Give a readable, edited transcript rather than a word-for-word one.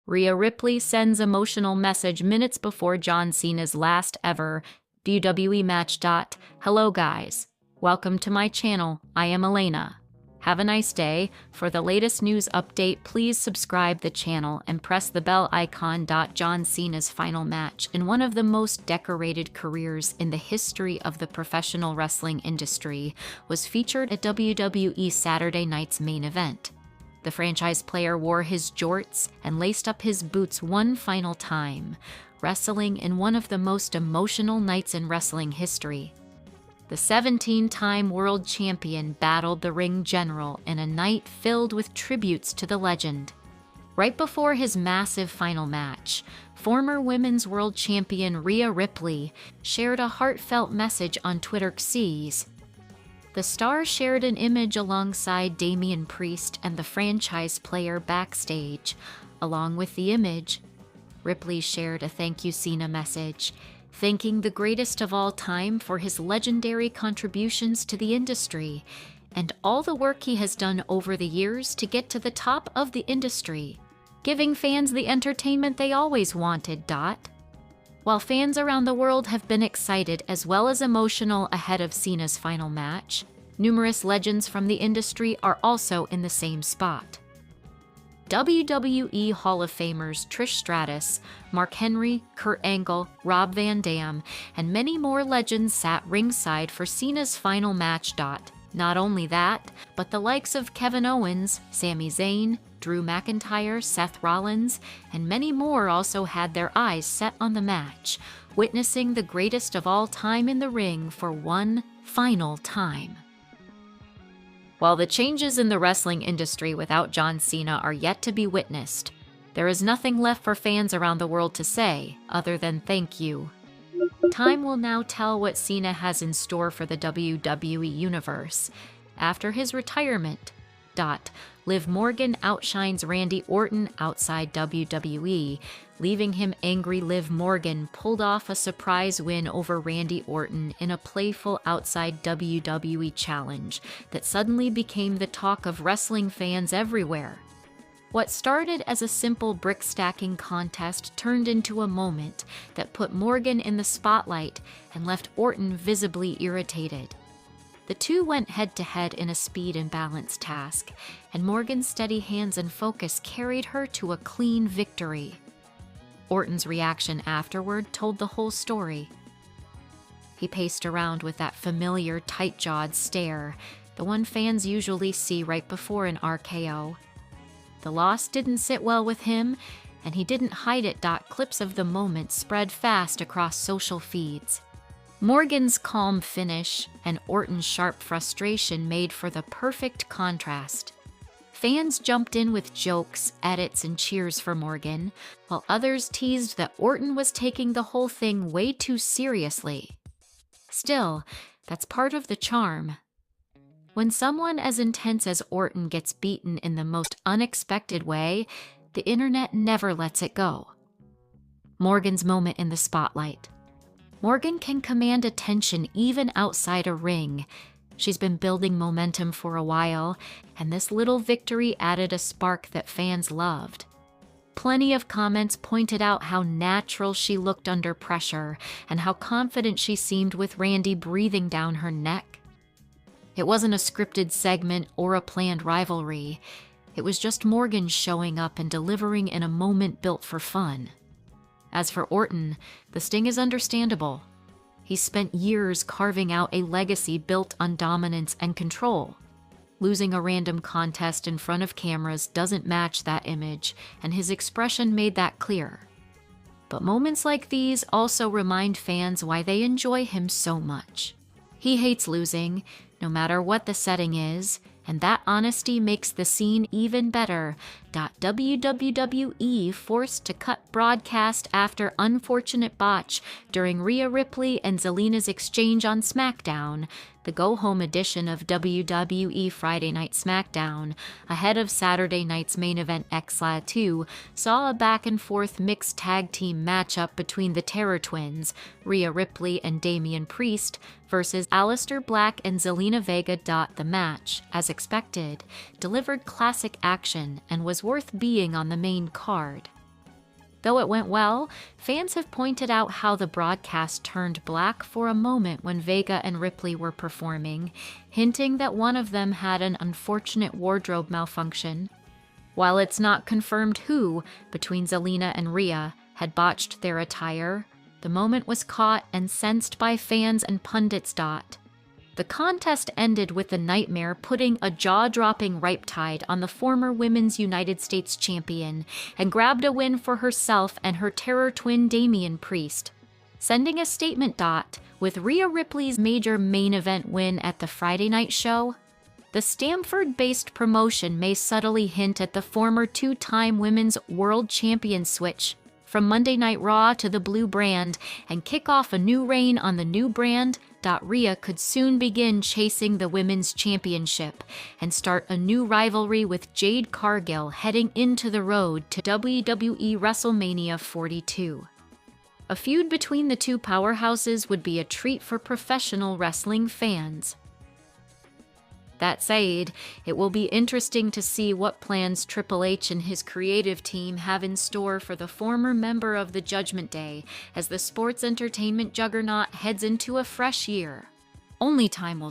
Rhea Ripley sends emotional message minutes before John Cena's last ever WWE match. Hello guys, welcome to my channel. I am Elena. Have a nice day. For the latest news update, please subscribe the channel and press the bell icon. John Cena's final match in one of the most decorated careers in the history of the professional wrestling industry was featured at WWE Saturday night's main event. The franchise player wore his jorts and laced up his boots one final time, wrestling in one of the most emotional nights in wrestling history. The 17-time world champion battled the ring general in a night filled with tributes to the legend. Right before his massive final match, former women's world champion Rhea Ripley shared a heartfelt message on Twitter X's. The star shared an image alongside Damian Priest and the franchise player backstage. Along with the image, Ripley shared a thank you Cena message, thanking the greatest of all time for his legendary contributions to the industry and all the work he has done over the years to get to the top of the industry, giving fans the entertainment they always wanted. While fans around the world have been excited as well as emotional ahead of Cena's final match, numerous legends from the industry are also in the same spot. WWE Hall of Famers Trish Stratus, Mark Henry, Kurt Angle, Rob Van Dam, and many more legends sat ringside for Cena's final match. Not only that, but the likes of Kevin Owens, Sami Zayn, Drew McIntyre, Seth Rollins, and many more also had their eyes set on the match, witnessing the greatest of all time in the ring for one final time. While the changes in the wrestling industry without John Cena are yet to be witnessed, there is nothing left for fans around the world to say other than thank you. Time will now tell what Cena has in store for the WWE Universe. After his retirement, Liv Morgan outshines Randy Orton outside WWE, leaving him angry. Liv Morgan pulled off a surprise win over Randy Orton in a playful outside WWE challenge that suddenly became the talk of wrestling fans everywhere. What started as a simple brick stacking contest turned into a moment that put Morgan in the spotlight and left Orton visibly irritated. The two went head-to-head in a speed and balance task, and Morgan's steady hands and focus carried her to a clean victory. Orton's reaction afterward told the whole story. He paced around with that familiar tight-jawed stare, the one fans usually see right before an RKO. The loss didn't sit well with him, and he didn't hide it. Clips of the moment spread fast across social feeds. Morgan's calm finish and Orton's sharp frustration made for the perfect contrast. Fans jumped in with jokes, edits, and cheers for Morgan, while others teased that Orton was taking the whole thing way too seriously. Still, that's part of the charm. When someone as intense as Orton gets beaten in the most unexpected way, the internet never lets it go. Morgan's moment in the spotlight. Morgan can command attention even outside a ring. She's been building momentum for a while, and this little victory added a spark that fans loved. Plenty of comments pointed out how natural she looked under pressure and how confident she seemed with Randy breathing down her neck. It wasn't a scripted segment or a planned rivalry. It was just Morgan showing up and delivering in a moment built for fun. As for Orton, the sting is understandable. He spent years carving out a legacy built on dominance and control. Losing a random contest in front of cameras doesn't match that image, and his expression made that clear. But moments like these also remind fans why they enjoy him so much. He hates losing, no matter what the setting is, and that honesty makes the scene even better. WWE forced to cut broadcast after unfortunate botch during Rhea Ripley and Zelina's exchange on SmackDown. The go-home edition of WWE Friday Night SmackDown, ahead of Saturday night's main event XLA 2, saw a back-and-forth mixed tag team matchup between the Terror Twins, Rhea Ripley and Damian Priest, versus Aleister Black and Zelina Vega. The match, as expected, delivered classic action and was worth being on the main card. Though it went well, fans have pointed out how the broadcast turned black for a moment when Vega and Ripley were performing, hinting that one of them had an unfortunate wardrobe malfunction. While it's not confirmed who, between Zelina and Rhea, had botched their attire, the moment was caught and sensed by fans and pundits. The contest ended with the Nightmare putting a jaw-dropping riptide on the former Women's United States champion and grabbed a win for herself and her terror twin Damian Priest, sending a statement. With Rhea Ripley's major main event win at the Friday night show, the Stamford-based promotion may subtly hint at the former two-time Women's World Champion switch from Monday Night Raw to the blue brand and kick off a new reign on the new brand. Rhea could soon begin chasing the Women's Championship and start a new rivalry with Jade Cargill heading into the road to WWE WrestleMania 42. A feud between the two powerhouses would be a treat for professional wrestling fans. That said, it will be interesting to see what plans Triple H and his creative team have in store for the former member of the Judgment Day as the sports entertainment juggernaut heads into a fresh year. Only time will